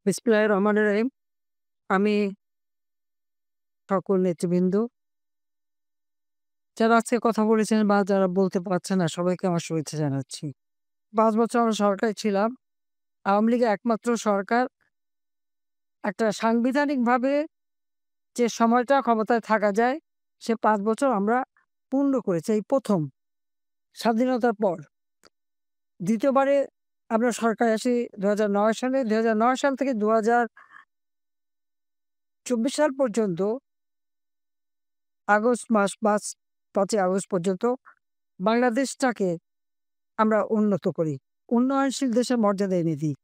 বিসমিল্লাহির রহমানির রহিম। আমি সকল নেতৃবৃন্দ যারা আজকে কথা বলেছেন বা যারা বলতে পারছেন না সবাইকে আমার শুভেচ্ছা জানাচ্ছি। ৫ বছর আমরা সরকারে ছিলাম। আওয়ামী লীগের একমাত্র সরকার একটা সাংবিধানিকভাবে যে সময়টা ক্ষমতায় থাকা যায় সে ৫ বছর আমরা পূর্ণ করেছি এই ১ম স্বাধীনতার পর। ২য় বারে আমরা সরকারে আসি ২০০৯ সালে। ২০০৯ সাল থেকে ২০২৪ সাল পর্যন্ত আগস্ট মাস ৫ই আগস্ট পর্যন্ত বাংলাদেশটাকে আমরা উন্নত করি। উন্নয়নশীল দেশের মর্যাদা এনে দিই।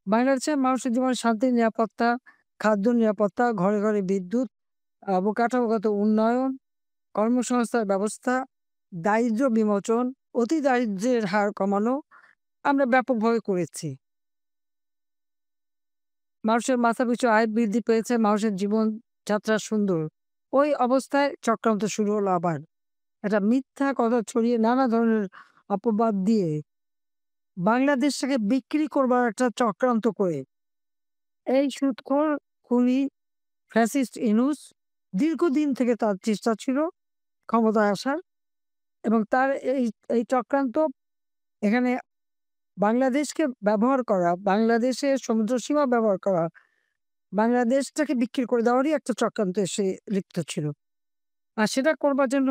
বাংলাদেশের মানুষের জীবনে শান্তি, নিরাপত্তা, খাদ্য নিরাপত্তা, ঘরে, ঘরে বিদ্যুৎ, অবকাঠামোগত উন্নয়ন, কর্মসংস্থান ব্যবস্থা, দারিদ্র্য বিমোচন, অতি দারিদ্র্যের হার কমানো আমরা ব্যাপকভাবে করেছি। মানুষের মাথাপিছু আয় বৃদ্ধি পেয়েছে, মানুষের জীবনযাত্রা সুন্দর। ওই অবস্থায় চক্রান্ত শুরু হলো আবার। একটা মিথ্যা কথা ছড়িয়ে নানা ধরনের অপবাদ দিয়ে বাংলাদেশটাকে বিক্রি করবার একটা চক্রান্ত করে এই সুদখোর খুনি ফ্যাসিস্ট ইনুস দীর্ঘদিন থেকে তার চেষ্টা ছিল ক্ষমতায় আসার এবং তার এই চক্রান্ত এখানে বাংলাদেশকে ব্যবহার করা, বাংলাদেশের সমুদ্র সীমা ব্যবহার করা, বাংলাদেশটাকে বিক্রি করে দেওয়ারই একটা চক্রান্তে সে লিপ্ত ছিল। আর সেটা করবার জন্য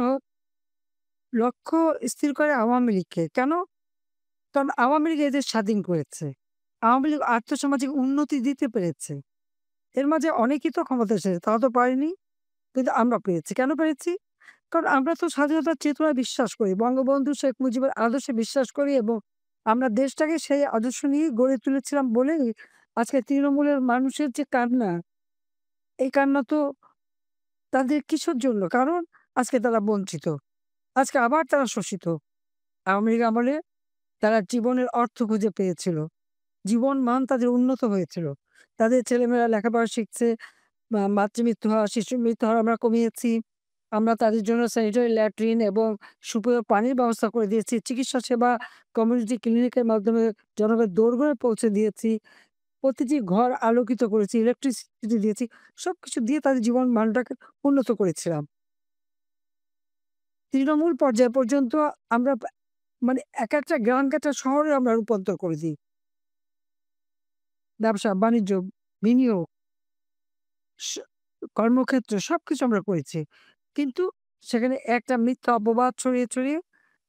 লক্ষ্য স্থির করে আওয়ামী লীগকে। কেন? কারণ আওয়ামী লীগ এদের স্বাধীন করেছে। আওয়ামী লীগ আর্থসামাজিক উন্নতি দিতে পেরেছে। এর মাঝে অনেকেই তো ক্ষমতায় এসেছে, তারা তো পারেনি। কিন্তু আমরা পেরেছি। কেন পেরেছি? কারণ আমরা তো স্বাধীনতার চেতনায় বিশ্বাস করি। বঙ্গবন্ধু শেখ মুজিবের আদর্শে বিশ্বাস করি এবং আমরা দেশটাকে সেই আদর্শ নিয়েই গড়ে তুলেছিলাম বলেই আজকে তৃণমূলের মানুষের যে কান্না, এই কান্না তো তাদের কিসের জন্য? কারণ আজকে তারা বঞ্চিত। আজকে আবার তারা শোষিত। আওয়ামী লীগ আমলে তারা জীবনের অর্থ খুঁজে পেয়েছিল। জীবন মান তাদের উন্নত হয়েছিল। তাদের ছেলেমেয়েরা লেখাপড়া শিখছে। মাতৃমৃত্যু হার, শিশু মৃত্যু হার আমরা কমিয়েছি। আমরা তাদের জন্য স্যানিটারি ল্যাট্রিন এবং সুপেয় পানির ব্যবস্থা করে দিয়েছি। চিকিৎসা সেবা কমিউনিটি ক্লিনিকের মাধ্যমে জনগণের দোরগোড়ায় পৌঁছে দিয়েছি। প্রতিটি ঘর আলোকিত করেছি, ইলেকট্রিসিটি দিয়েছি। সবকিছু দিয়ে তাদের জীবন মানটাকে উন্নত করেছিলাম। তৃণমূল পর্যায় পর্যন্ত আমরা মানে একেকটা গ্রামকে একটা শহরে আমরা রূপান্তর করে দিই। ব্যবসা, বাণিজ্য, বিনিয়োগ, স কর্মক্ষেত্র সবকিছু আমরা করেছি। কিন্তু সেখানে একটা মিথ্যা অপবাদ ছড়িয়ে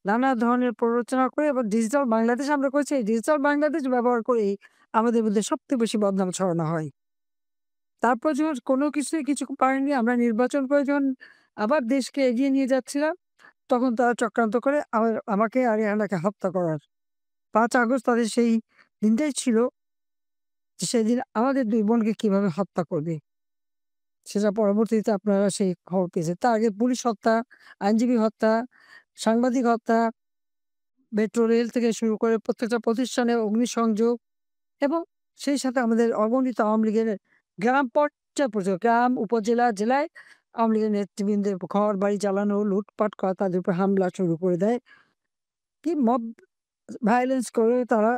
নানা ধরনের প্ররোচনা করে এবং ডিজিটাল বাংলাদেশ আমরা করেছি। এই ডিজিটাল বাংলাদেশ ব্যবহার করেই আমাদের মধ্যে সবথেকে বেশি বদনাম ছড়ানো হয়। তারপর যখন কোনো কিছুই কিছু পারেনি, আমরা নির্বাচন করে যখন আবার দেশকে এগিয়ে নিয়ে যাচ্ছিলাম, তখন তারা চক্রান্ত করে আমাকে আর রেহানাকে হত্যা করার। ৫ আগস্ট তাদের সেই দিনটাই ছিল যে সেদিন আমাদের ২ বোনকে কিভাবে হত্যা করবে। সেটা পরবর্তীতে আপনারা সেই খবর পেয়েছেন। তার আগে পুলিশ হত্যা, আইনজীবী হত্যা, সাংবাদিক হত্যা, মেট্রো রেল থেকে শুরু করে প্রত্যেকটা প্রতিষ্ঠানে অগ্নিসংযোগ এবং সেই সাথে আমাদের অগণিত আওয়ামী লীগের গ্রাম পর্যায় পর্যন্ত গ্রাম, উপজেলা, জেলায় আওয়ামী লীগের নেতৃবৃন্দের ঘরবাড়ি জ্বালানো, লুটপাট করা, তাদের উপর হামলা শুরু করে দেয়। কি মব ভায়োলেন্স করে তারা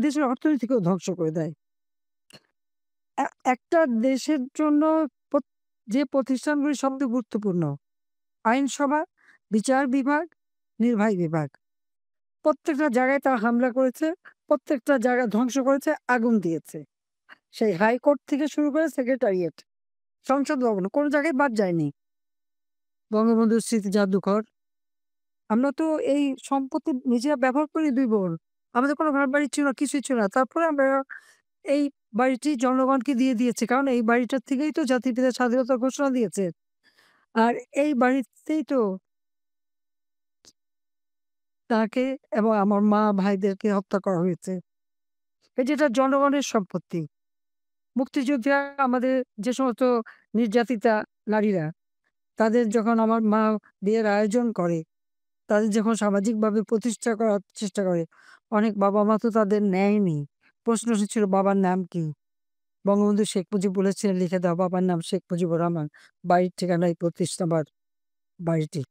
দেশের অর্থনীতিকেও ধ্বংস করে দেয়। এ একটা দেশের জন্য প্রত যে প্রতিষ্ঠানগুলি সবচেয়ে গুরুত্বপূর্ণ, আইনসভা, বিচার বিভাগ, নির্বাহী বিভাগ। প্রত্যেকটা জায়গায় তারা হামলা করেছে, প্রত্যেকটা জায়গা ধ্বংস করেছে, আগুন দিয়েছে। সেই হাইকোর্ট থেকে শুরু করে সেক্রেটারিয়েট, সংসদ ভবন কোন জায়গায় বাদ যায়নি। বঙ্গবন্ধুর স্মৃতি জাদুঘর। আমরা তো এই সম্পত্তি নিজেরা ব্যবহার করি ২ বোন। আমাদের কোনো ঘরবাড়ি ছিল না, কিছুই ছিল না। তারপরে আমরা এই বাড়িটি জনগণকে দিয়ে দিয়েছি। কারণ এই বাড়িটার থেকেই তো জাতির পিতা স্বাধীনতার ঘোষণা দিয়েছে। আর এই বাড়িতেই তো তাকে এবং আমার মা ভাইদেরকে হত্যা করা হয়েছে। এই যেটা জনগণের সম্পত্তি। মুক্তিযোদ্ধা আমাদের যে সমস্ত নির্যাতিতা নারীরা, তাদের যখন আমার মা বিয়ের আয়োজন করে, তাদের যখন সামাজিকভাবে প্রতিষ্ঠা করার চেষ্টা করে, অনেক বাবা-মা তো তাদের নেয়নি। প্রশ্ন এসেছিল বাবার নাম কি? বঙ্গবন্ধু শেখ মুজিব বলেছিলেন, "লিখে দাও বাবার নাম শেখ মুজিবুর রহমান।" বাড়ির ঠিকানা এই প্রতিষ্ঠাবার বাড়িটি।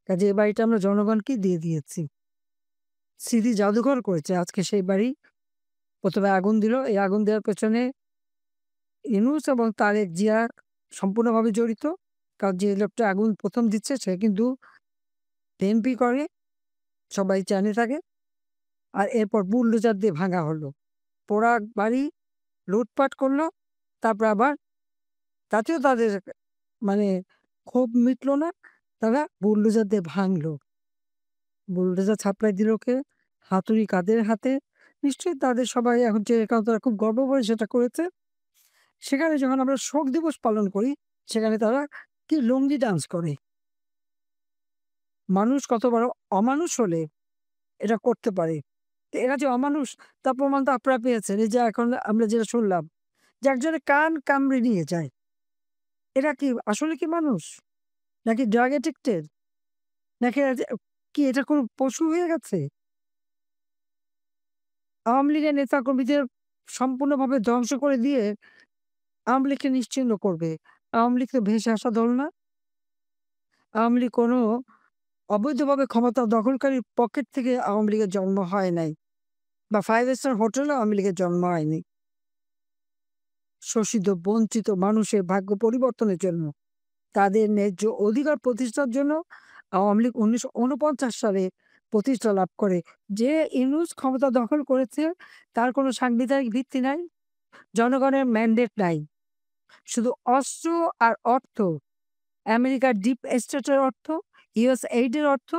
কাজেই এই বাড়িটা আমরা জনগণকেই দিয়ে দিয়েছি। স্মৃতি জাদুঘর করেছে আজকে সেই বাড়ি। ১ম এ আগুন দিল। এই আগুন দেওয়ার পেছনে ইউনূস এবং তারেক জিয়া সম্পূর্ণভাবে জড়িত। কারণ যে লোকটা আগুন ১ম দিচ্ছে সে কিন্তু বিএনপি করে, সবাই জানে থাকে। আর এরপর বুলডোজার দিয়ে ভাঙা হলো। পোড়া বাড়ি লুটপাট করল। তারপর আবার তাতেও তাদের মানে ক্ষোভ মিটল না। তারা বুলডোজার দিয়ে ভাঙলো। বুলডোজার সাপ্লাই দিল কে? হাতুড়ি কাদের হাতে? নিশ্চয়ই তাদের সবাই এখন টের কারণ তারা খুব গর্ব করে সেটা করেছে। সেখানে যখন আমরা শোক দিবস পালন করি, সেখানে তারা কি লুঙ্গি ডান্স করে। মানুষ কত বড় অমানুষ হলে এটা করতে পারে। তো এরা যে অমানুষ তার প্রমাণ তো আপনারা পেয়েছেন। এই যে এখন আমরা যেটা শুনলাম যে একজনের কান কামড়ে নিয়ে যায়। এরা কি আসলে কি মানুষ? নাকি ড্রাগ অ্যাডিক্টেড? নাকি এরা যে কি এটা কোনো পশু হয়ে গেছে? আওয়ামী লীগের নেতাকর্মীদের সম্পূর্ণভাবে ধ্বংস করে দিয়ে আওয়ামী লীগকে নিশ্চিহ্ন করবে। আওয়ামী লীগ তো ভেসে আসা দল না। আওয়ামী লীগ কোনো অবৈধভাবে ক্ষমতা দখলকারীর পকেট থেকে আওয়ামী লীগের জন্ম হয় নাই বা 5 স্টার হোটেলেও আওয়ামী লীগের জন্ম হয়নি। শোষিত বঞ্চিত মানুষের ভাগ্য পরিবর্তনের জন্য, তাদের ন্যায্য অধিকার প্রতিষ্ঠার জন্য আওয়ামী লীগ ১৯৪৯ সালে প্রতিষ্ঠা লাভ করে। যে ইউনূস ক্ষমতা দখল করেছে তার কোনো সাংবিধানিক ভিত্তি নাই, জনগণের ম্যান্ডেট নাই। শুধু অস্ত্র আর অর্থ, আমেরিকার ডিপ স্টেটের অর্থ, ইউএস এইডের অর্থ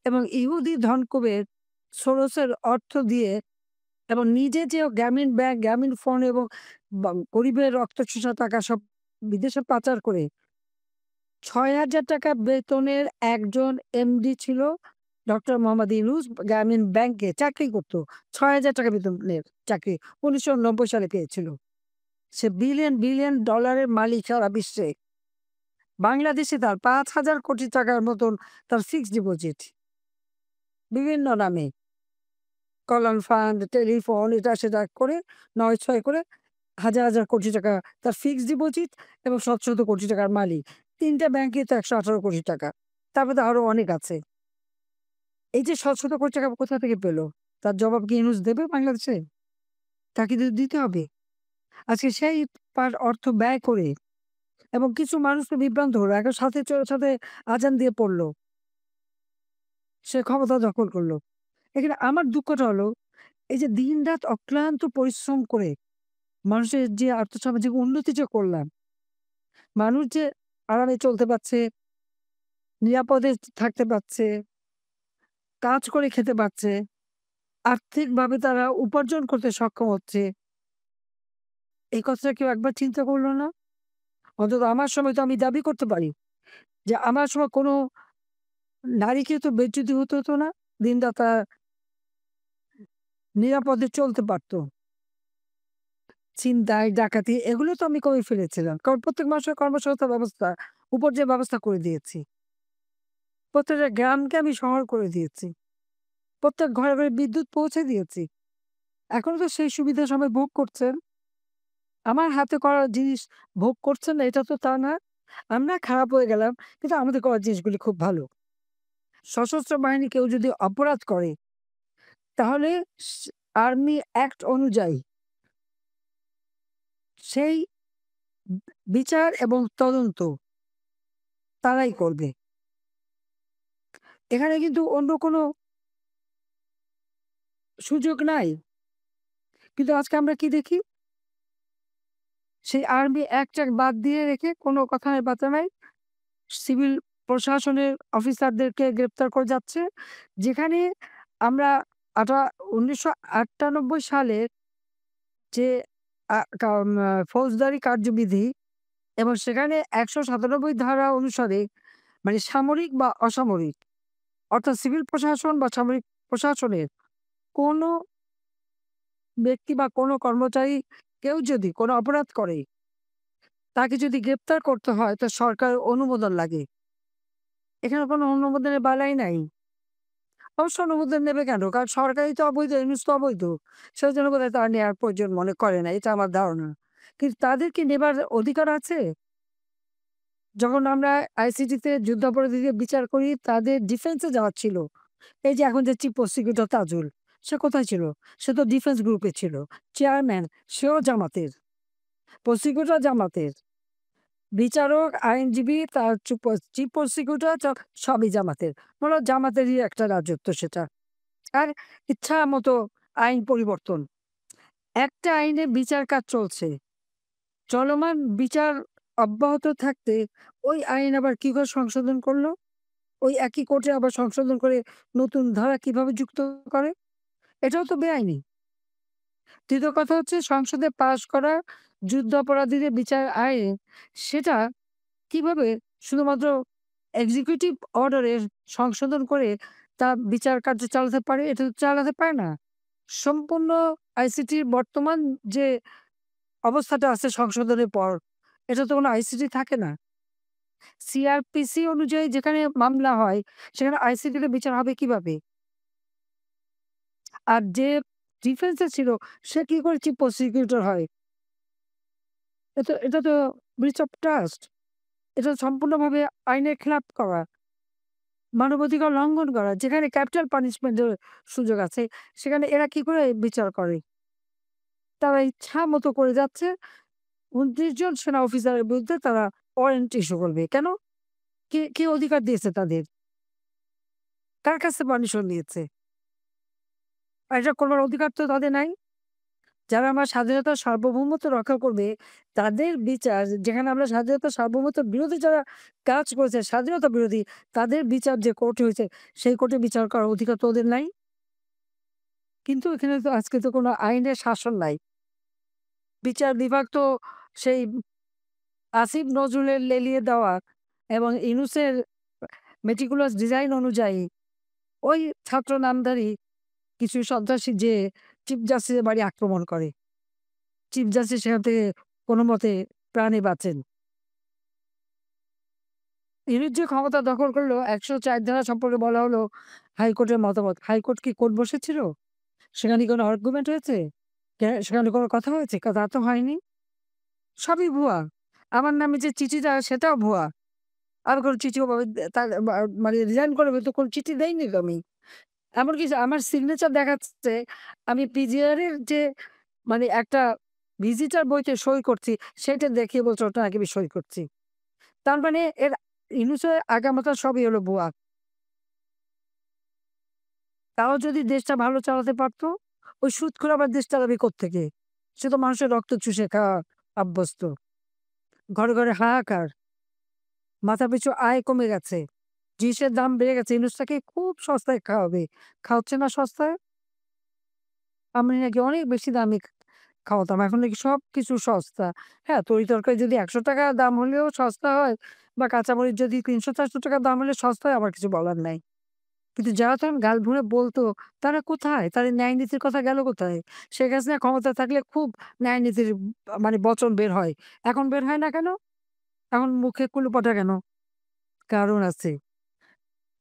এবং ইহুদি ধনকুবের সোরসের অর্থ দিয়ে এবং নিজে যে গ্রামীণ ব্যাংক, গ্রামীণ ফোন এবং গরিবের রক্তচোষা টাকা সব বিদেশে পাচার করে ৬,০০০ টাকা বেতনের একজন এমডি ছিল ডক্টর মোহাম্মদ ইউনূস। গ্রামীণ ব্যাংকে চাকরি করত। ৬,০০০ টাকা বেতনের চাকরি ১৯৯০ সালে পেয়েছিল। সে বিলিয়ন বিলিয়ন ডলারের মালিক সারা বিশ্বে। বাংলাদেশে তার ৫,০০০ কোটি টাকার মতন তার ফিক্সড ডিপোজিট বিভিন্ন নামে। কল্যাণ ফান্ড, টেলিফোন এটা সেটা করে ৯-৬ করে হাজার, হাজার কোটি টাকা তার ফিক্সড ডিপোজিট এবং শত, শত কোটি টাকার মালিক। ৩ টা ব্যাংকে তো ১১৮ কোটি টাকা। তারপরে তো আরো অনেক আছে। এই যে শত, শত কোটি টাকা কোথা থেকে পেল? তার জবাব কি ইউনূস দেবে বাংলাদেশে? তাকে তো দিতে হবে। আজকে সেই অর্থ ব্যয় করে এবং কিছু মানুষ তো বিভ্রান্ত হলো। এখন সাথে আজান দিয়ে পড়ল। সে ক্ষমতা দখল করল। এখানে আমার দুঃখটা হলো এই যে দিনরাত অক্লান্ত পরিশ্রম করে মানুষের যে আর্থসামাজিক উন্নতি যে করলাম, মানুষ যে আরামে চলতে পারছে, নিরাপদে থাকতে পারছে, কাজ করে খেতে পারছে, আর্থিকভাবে তারা উপার্জন করতে সক্ষম হচ্ছে। এই কথাটা কেউ একবার চিন্তা করল না? অন্তত আমার সময় তো আমি দাবি করতে পারি যে আমার সময় কোনো নারীকে তো বেজ্জতি হতে হতো না। দিনরাত তারা নিরাপদে চলতে পারত। ছিনতাই, ডাকাতি এগুলো তো আমি কমিয়ে ফেলেছিলাম। কারণ প্রত্যেক মাসের কর্মসংস্থান ব্যবস্থা উপর ব্যবস্থা করে দিয়েছি। প্রত্যেকটা গ্রামকে আমি শহর করে দিয়েছি। প্রত্যেক ঘরে, ঘরে বিদ্যুৎ পৌঁছে দিয়েছি। এখনো তো সেই সুবিধা সবাই ভোগ করছেন। আমার হাতে করা জিনিস ভোগ করছেন না এটা তো তা না। আমরা খারাপ হয়ে গেলাম কিন্তু আমাদের করা জিনিসগুলি খুব ভালো। সশস্ত্র বাহিনী কেউ যদি অপরাধ করে তাহলে আর্মি অ্যাক্ট অনুযায়ী সেই বিচার এবং তদন্ত তারাই করবে। এখানে কিন্তু অন্য কোনো সুযোগ নাই। কিন্তু আজকে আমরা কি দেখি? সেই আর্মি অ্যাক্ট বাদ দিয়ে রেখে কোনো কথা নাই বার্তা নাই। সিভিল প্রশাসনের অফিসারদেরকে গ্রেপ্তার করে যাচ্ছে। যেখানে আমরা ১৯৯৮ সালের যে ফৌজদারি কার্যবিধি এবং সেখানে ১৯৭ ধারা অনুসারে মানে সামরিক বা অসামরিক অর্থাৎ সিভিল প্রশাসন বা সামরিক প্রশাসনের কোনো ব্যক্তি বা কোনো কর্মচারী কেউ যদি কোনো অপরাধ করে, তাকে যদি গ্রেপ্তার করতে হয় তো সরকারের অনুমোদন লাগে। এখানে কোনো অনুমোদনের বালাই নাই। অবশ্য অনুমোদন নেবে কেন? কারণ সরকারই তো অবৈধ, ইউনূস তো অবৈধ। সেজন্য বোধহয় তারা নেওয়ার প্রয়োজন মনে করে না। এটা আমার ধারণা। কিন্তু তাদের কি নেবার অধিকার আছে? যখন আমরা আইসিটিতে যুদ্ধাপরাধীদের বিচার করি তাদের ডিফেন্সে যাওয়া ছিল। এই যে এখন যে চিফ প্রসিকিউটর তাজুল, সে কোথায় ছিল? সে তো ডিফেন্স গ্রুপে ছিল। চেয়ারম্যান সেও জামাতের, প্রসিকিউটর জামাতের, বিচারক, আইনজীবী, তার চিফ প্রসিকিউটর সবই জামাতের। বলো জামাতেরই একটা রাজত্ব সেটা। আর ইচ্ছা মতো আইন পরিবর্তন। একটা আইনে বিচার কাজ চলছে, চলমান বিচার অব্যাহত থাকতে ওই আইন আবার কি করে সংশোধন করলো? ওই একই কোর্টে আবার সংশোধন করে নতুন ধারা কিভাবে যুক্ত করে? এটাও তো বেআইনি। তৃতীয় কথা হচ্ছে সংসদে পাশ করা যুদ্ধাপরাধীদের বিচার আইন, সেটা কিভাবে শুধুমাত্র এক্সিকিউটিভ অর্ডারে সংশোধন করে তা বিচার কার্য চালাতে পারে? এটা তো চালাতে পারে না। সম্পূর্ণ আইসিটির বর্তমান যে অবস্থাটা আছে সংশোধনের পর, এটা তো কোনো আইসিটি থাকে না। সিআরপিসি অনুযায়ী যেখানে মামলা হয়, সেখানে আইসিটিতে বিচার হবে কিভাবে? আর যে ডিফেন্সে ছিল, সে কি করে চিফ প্রসিকিউটর হয়? এটা তো ব্রিচ অফ ট্রাস্ট। এটা সম্পূর্ণভাবে আইনের খেলাপ করা, মানবাধিকার লঙ্ঘন করা। যেখানে ক্যাপিটাল পানিশমেন্টের সুযোগ আছে, সেখানে এরা কি করে বিচার করে? তারা ইচ্ছা মতো করে যাচ্ছে। ২৯ জন সেনা অফিসারের বিরুদ্ধে তারা ওয়ারেন্ট ইস্যু করবে। কেন? কে অধিকার দিয়েছে তাদের? কার কাছে পারমিশন নিয়েছে? আর এটা করবার অধিকার তো তাদের নাই। যারা আমার স্বাধীনতার সার্বভৌমত্ব রক্ষা করবে, তাদের বিচার, যেখানে আমরা স্বাধীনতা সার্বভৌমত্বের বিরোধী যারা কাজ করেছে, স্বাধীনতা বিরোধী, তাদের বিচার যে কোর্টে হয়েছে, সেই কোর্টে বিচার করার অধিকার তো ওদের নাই। কিন্তু এখানে তো আজকে তো কোনো আইনের শাসন নাই। বিচার বিভাগ তো সেই আসিফ নজরুলের লেলিয়ে দেওয়া এবং ইউনূসের মেটিকুলাস ডিজাইন অনুযায়ী ওই ছাত্র নামধারী কিছু সন্ত্রাসী যে চিফ জাস্টিসের বাড়ি আক্রমণ করে। চিফ জাস্টিস সেখান থেকে কোনোমতে প্রাণে বাঁচেন। ইউনুস যে ক্ষমতা দখল করলো, ১০৪ ধারা সম্পর্কে বলা হলো হাইকোর্টের মতামত। হাইকোর্ট কি কোর্ট বসেছিল? সেখানে কোনো আর্গুমেন্ট হয়েছে? সেখানে কোনো কথা হয়েছে? তা তো হয়নি। সবই ভুয়া। আমার নামে যে চিঠিটা, সেটাও ভুয়া। আর কোনো চিঠিও তার মানে রিজাইন করবে তো কোনো চিঠি দেইনি তো আমি। এমনকি আমার সিগনেচার দেখাচ্ছে আমি পিজিআর এর যে মানে একটা ভিজিটার বইতে সই করছি, সেটা দেখিয়ে বলছে ওটা নাকি আমি সই করছি। তার মানে ইউনূসের আগামাথা সবই হলো ভুয়া। তাও যদি দেশটা ভালো চালাতে পারত, ওই সুদখোর আবার দেশ চালাবে কোত্থেকে? সে তো মানুষের রক্ত চুষে খাওয়া অভ্যস্ত। ঘরে, ঘরে হাহাকার। মাথাপিছু আয় কমে গেছে। জিনিসের দাম বেড়ে গেছে। ইউনূস তাকে খুব সস্তায় খাওয়াবে। খাওয়াচ্ছে না সস্তায়? আমি নাকি অনেক বেশি দামে খাওয়াতাম। এখন নাকি সবকিছু সস্তা। হ্যাঁ, তরি-তরকারি যদি ৳১০০ দাম হলেও সস্তা হয়, বা কাঁচামরিচ যদি ৳৩০০-৪০০ দাম হলে সস্তা হয়, আমার কিছু বলার নাই। কিন্তু যারা তখন গাল ভরে বলতো, তারা কোথায়? তাদের ন্যায় নীতির কথা গেল কোথায়? শেখ হাসিনা ক্ষমতায় থাকলে খুব ন্যায় নীতির মানে বচন বের হয়। এখন বের হয় না কেন? এখন মুখে কুলুপটা কেন? কারণ আছে।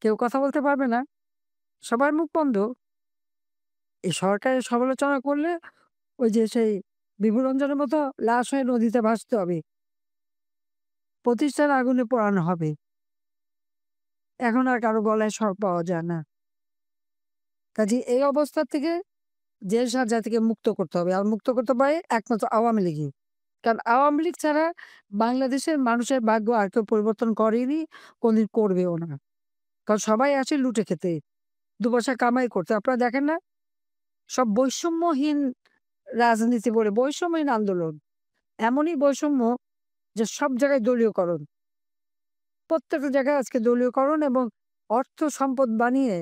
কেউ কথা বলতে পারবে না। সবার মুখ বন্ধ। এই সরকারের সমালোচনা করলে ওই যে সেই বিভূরঞ্জনের মতো লাশ হয়ে নদীতে ভাসতে হবে। প্রতিষ্ঠান আগুনে পোড়ানো হবে। এখন আর কারো গলায় স্বর পাওয়া যায় না। কাজেই এই অবস্থা থেকে জেল সাজা থেকে মুক্ত করতে হবে। আর মুক্ত করতে পারে একমাত্র আওয়ামী লীগই। কারণ আওয়ামী লীগ ছাড়া বাংলাদেশের মানুষের ভাগ্য আর কেউ পরিবর্তন করেনি, কোনদিন করবেও না। কারণ সবাই আসে লুটে খেতে, ২ পয়সা কামাই করতে। আপনারা দেখেন না? সব বৈষম্যহীন রাজনীতি বলে বৈষম্যহীন আন্দোলন। এমনই বৈষম্য যে সব জায়গায় দলীয়করণ। প্রত্যেকটা জায়গায় আজকে দলীয়করণ এবং অর্থ সম্পদ বানিয়ে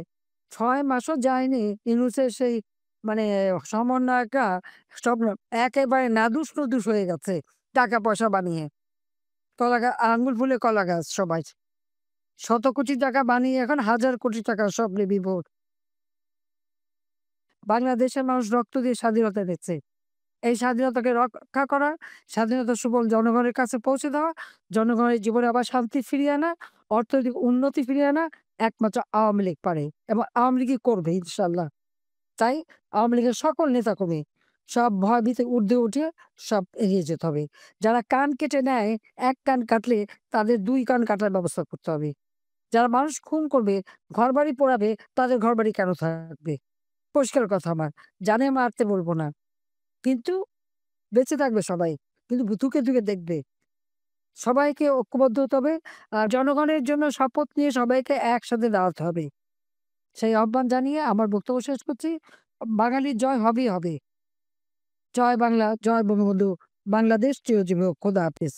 ৬ মাসও যায়নি ইউনূসের সেই মানে সমন্বয়করা সব একেবারে নাদুস-নুদুস হয়ে গেছে টাকা পয়সা বানিয়ে। আঙ্গুল ফুলে কলা গাছ সবাই। শত কোটি টাকা বানিয়ে এখন হাজার কোটি টাকা স্বপ্নে বিভোর। বাংলাদেশের মানুষ রক্ত দিয়ে স্বাধীনতা পেয়েছে। এই স্বাধীনতাকে রক্ষা করা, স্বাধীনতার সুফল জনগণের কাছে পৌঁছে দেওয়া, জনগণের জীবনে আবার শান্তি ফিরিয়ে আনা, অর্থনৈতিক উন্নতি ফিরিয়ে আনা একমাত্র আওয়ামী লীগ পারে এবং আওয়ামী লীগই করবে ইনশাআল্লাহ। তাই আওয়ামী লীগের সকল নেতাকর্মী সব ভয়ভীতি ঊর্ধ্বে উঠে সব এগিয়ে যেতে হবে। যারা কান কেটে নেয়, ১ কান কাটলে তাদের ২ কান কাটার ব্যবস্থা করতে হবে। যারা মানুষ খুন করবে, ঘরবাড়ি পোড়াবে, তাদের ঘরবাড়ি কেন থাকবে? পরিষ্কার কথা আমার। জানে মারতে বলব না। কিন্তু বেঁচে থাকবে সবাই। কিন্তু ধুকে, ধুকে দেখবে। সবাইকে ঐক্যবদ্ধ হতে হবে। আর জনগণের জন্য শপথ নিয়ে সবাইকে একসাথে দাঁড়াতে হবে। সেই আহ্বান জানিয়ে আমার বক্তব্য শেষ করছি। বাঙালির জয় হবেই হবে। জয় বাংলা, জয় বঙ্গবন্ধু। বাংলাদেশ চিরজীবী হোক। খোদা হাফেজ।